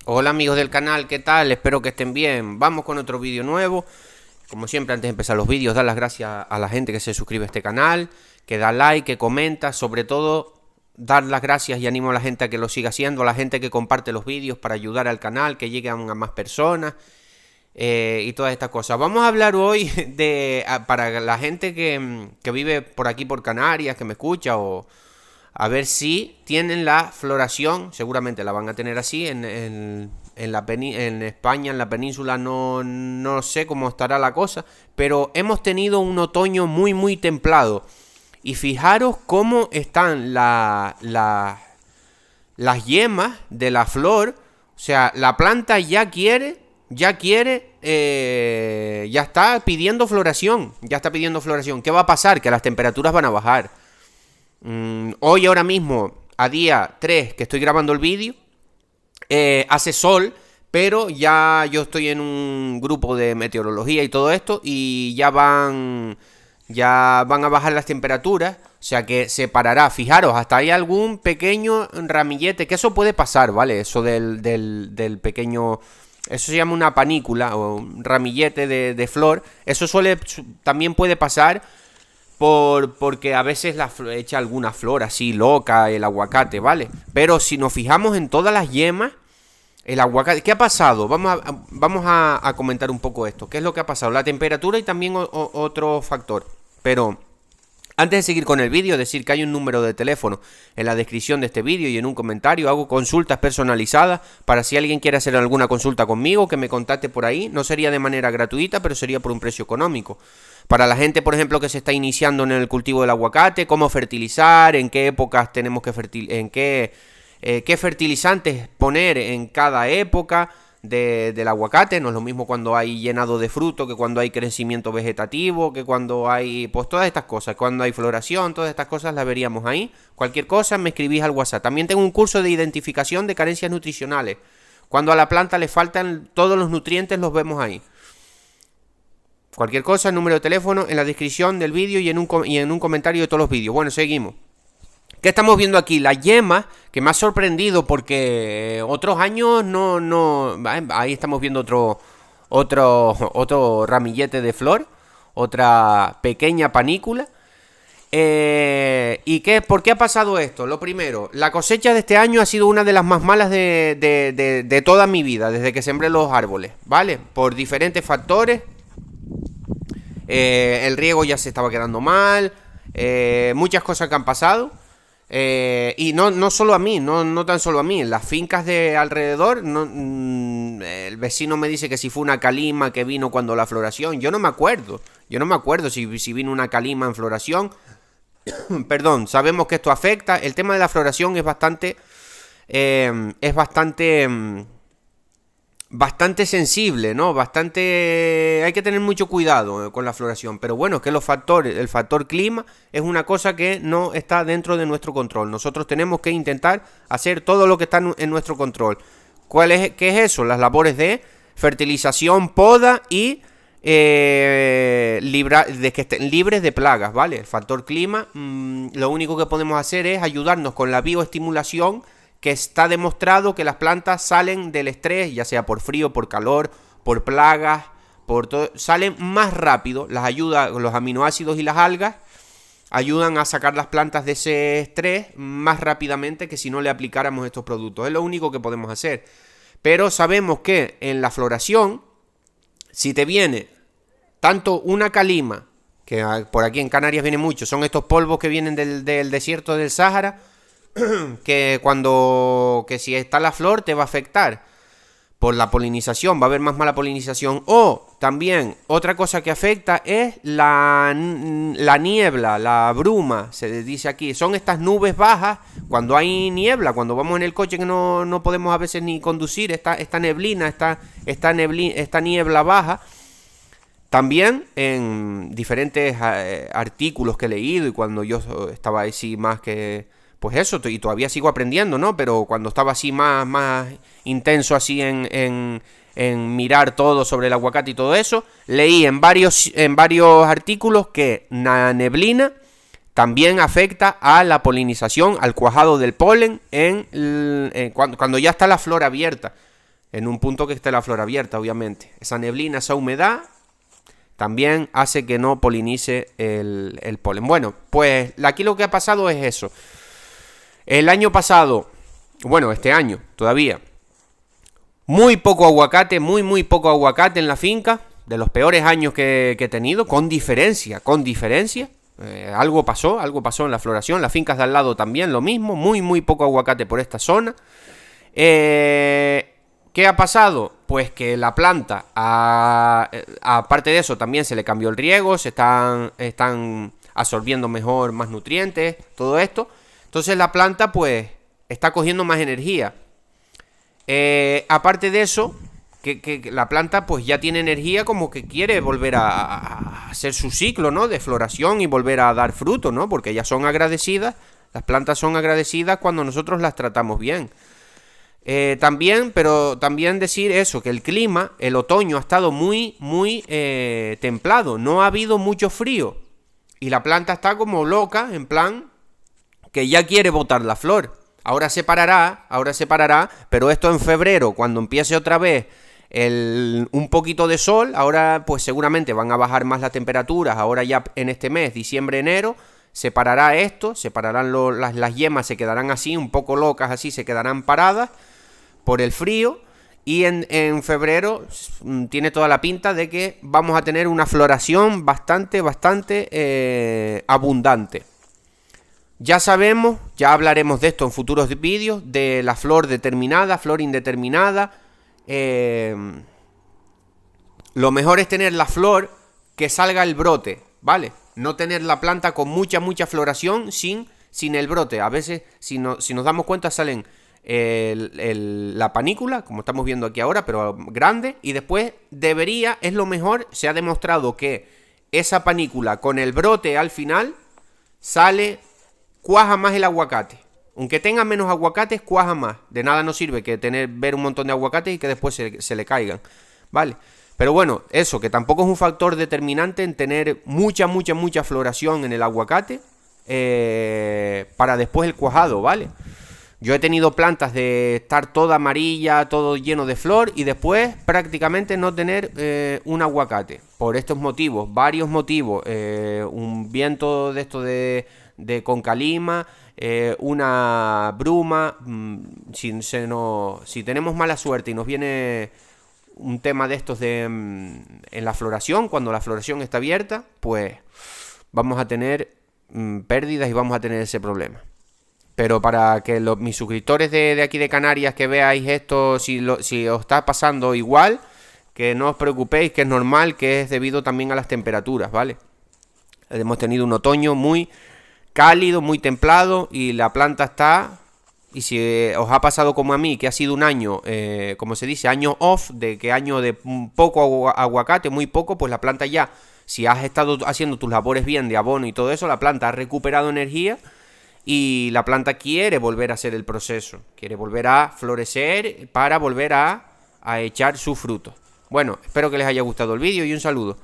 Hola amigos del canal, ¿qué tal? Espero que estén bien. Vamos con otro vídeo nuevo. Como siempre, antes de empezar los vídeos, dar las gracias a la gente que se suscribe a este canal, que da like, que comenta, sobre todo dar las gracias y animo a la gente a que lo siga haciendo, a la gente que comparte los vídeos para ayudar al canal, que lleguen a más personas y todas estas cosas. Vamos a hablar hoy para la gente que vive por aquí por Canarias, que me escucha o... A ver si tienen la floración, seguramente la van a tener así, en España, en la península, no sé cómo estará la cosa, pero hemos tenido un otoño muy templado. Y fijaros cómo están las yemas de la flor, o sea, la planta ya está pidiendo floración, ¿Qué va a pasar? Que las temperaturas van a bajar. Hoy ahora mismo, a día 3 que estoy grabando el vídeo, hace sol, pero ya yo estoy en un grupo de meteorología y todo esto y ya van a bajar las temperaturas, o sea que se parará. Fijaros, hasta hay algún pequeño ramillete, que eso puede pasar, ¿vale? Eso del pequeño... Eso se llama una panícula o un ramillete de flor. Eso también puede pasar porque a veces echa alguna flor así loca el aguacate, ¿vale? Pero si nos fijamos en todas las yemas, el aguacate... ¿Qué ha pasado? Vamos a comentar un poco esto. ¿Qué es lo que ha pasado? La temperatura y también otro factor. Pero antes de seguir con el vídeo, decir que hay un número de teléfono en la descripción de este vídeo y en un comentario. Hago consultas personalizadas para si alguien quiere hacer alguna consulta conmigo, que me contacte por ahí. No sería de manera gratuita, pero sería por un precio económico. Para la gente, por ejemplo, que se está iniciando en el cultivo del aguacate, cómo fertilizar, en qué épocas tenemos que qué fertilizantes poner en cada época del aguacate. No es lo mismo cuando hay llenado de fruto que cuando hay crecimiento vegetativo, que cuando hay, pues todas estas cosas, cuando hay floración, todas estas cosas las veríamos ahí. Cualquier cosa me escribís al WhatsApp. También tengo un curso de identificación de carencias nutricionales. Cuando a la planta le faltan todos los nutrientes, los vemos ahí. Cualquier cosa, el número de teléfono en la descripción del vídeo y en un comentario de todos los vídeos. Bueno, seguimos. ¿Qué estamos viendo aquí? La yema, que me ha sorprendido porque otros años no... Ahí estamos viendo otro ramillete de flor, otra pequeña panícula. ¿Por qué ha pasado esto? Lo primero, la cosecha de este año ha sido una de las más malas de toda mi vida, desde que sembré los árboles, ¿vale? Por diferentes factores. El riego ya se estaba quedando mal, muchas cosas que han pasado. Y no solo a mí, no tan solo a mí, en las fincas de alrededor, el vecino me dice que si fue una calima que vino cuando la floración, yo no me acuerdo si vino una calima en floración. Perdón, sabemos que esto afecta, el tema de la floración es bastante sensible, ¿no? Hay que tener mucho cuidado con la floración. Pero bueno, es que el factor clima es una cosa que no está dentro de nuestro control. Nosotros tenemos que intentar hacer todo lo que está en nuestro control. ¿Qué es eso? Las labores de fertilización, poda y de que estén libres de plagas, ¿vale? El factor clima, lo único que podemos hacer es ayudarnos con la bioestimulación, que está demostrado que las plantas salen del estrés, ya sea por frío, por calor, por plagas, por todo, salen más rápido. Los aminoácidos y las algas ayudan a sacar las plantas de ese estrés más rápidamente que si no le aplicáramos estos productos. Es lo único que podemos hacer. Pero sabemos que en la floración, si te viene tanto una calima, que por aquí en Canarias viene mucho, son estos polvos que vienen del desierto del Sáhara, que si está la flor te va a afectar por la polinización, va a haber más mala polinización. O también otra cosa que afecta es la niebla, la bruma, se dice aquí, son estas nubes bajas. Cuando hay niebla, cuando vamos en el coche que no podemos a veces ni conducir, esta niebla baja. También en diferentes artículos que he leído y cuando yo estaba así más que... Pues eso, y todavía sigo aprendiendo, ¿no? Pero cuando estaba así más intenso así en mirar todo sobre el aguacate y todo eso, leí en varios artículos que la neblina también afecta a la polinización, al cuajado del polen cuando ya está la flor abierta. en un punto que esté la flor abierta, obviamente. Esa neblina, esa humedad, también hace que no polinice el polen. Bueno, pues aquí lo que ha pasado es eso. El año pasado, bueno, este año todavía, muy poco aguacate, muy poco aguacate en la finca. De los peores años que he tenido, con diferencia. Algo pasó en la floración. Las fincas de al lado también lo mismo, muy poco aguacate por esta zona. ¿Qué ha pasado? Pues que la planta, aparte de eso, también se le cambió el riego, se están absorbiendo mejor, más nutrientes, todo esto. Entonces la planta pues está cogiendo más energía. Aparte de eso, que la planta pues ya tiene energía, como que quiere volver a hacer su ciclo, ¿no? De floración y volver a dar fruto, ¿no? Porque ya son agradecidas, las plantas son agradecidas cuando nosotros las tratamos bien. También decir eso, que el clima, el otoño ha estado muy templado, no ha habido mucho frío. Y la planta está como loca, en plan, que ya quiere botar la flor. Ahora se parará, pero esto en febrero, cuando empiece otra vez un poquito de sol, ahora pues seguramente van a bajar más las temperaturas, ahora ya en este mes, diciembre, enero, se parará esto, se pararán las yemas, se quedarán así, un poco locas así, se quedarán paradas por el frío, y en febrero tiene toda la pinta de que vamos a tener una floración bastante abundante. Ya sabemos, ya hablaremos de esto en futuros vídeos, de la flor determinada, flor indeterminada. Lo mejor es tener la flor que salga el brote, ¿vale? No tener la planta con mucha floración sin el brote. A veces, si nos damos cuenta, salen la panícula, como estamos viendo aquí ahora, pero grande, y después es lo mejor, se ha demostrado que esa panícula con el brote al final cuaja más el aguacate. Aunque tenga menos aguacates, cuaja más. De nada nos sirve que ver un montón de aguacates y que después se le caigan, ¿vale? Pero bueno, eso, que tampoco es un factor determinante en tener mucha floración en el aguacate para después el cuajado, ¿vale? Yo he tenido plantas de estar toda amarilla, todo lleno de flor, y después prácticamente no tener un aguacate. Por estos motivos, varios motivos. Un viento de esto de concalima, una bruma. Si tenemos mala suerte y nos viene un tema de estos en la floración, cuando la floración está abierta, pues vamos a tener pérdidas y vamos a tener ese problema. Pero para que mis suscriptores de aquí de Canarias, que veáis esto, si os está pasando igual, que no os preocupéis, que es normal, que es debido también a las temperaturas, ¿vale? Hemos tenido un otoño muy cálido, muy templado, y la planta está... Y si os ha pasado como a mí, que ha sido un año, como se dice, año off, año de poco aguacate, muy poco, pues la planta ya, si has estado haciendo tus labores bien de abono y todo eso, la planta ha recuperado energía. Y la planta quiere volver a hacer el proceso, quiere volver a florecer para volver a echar sus frutos. Bueno, espero que les haya gustado el vídeo y un saludo.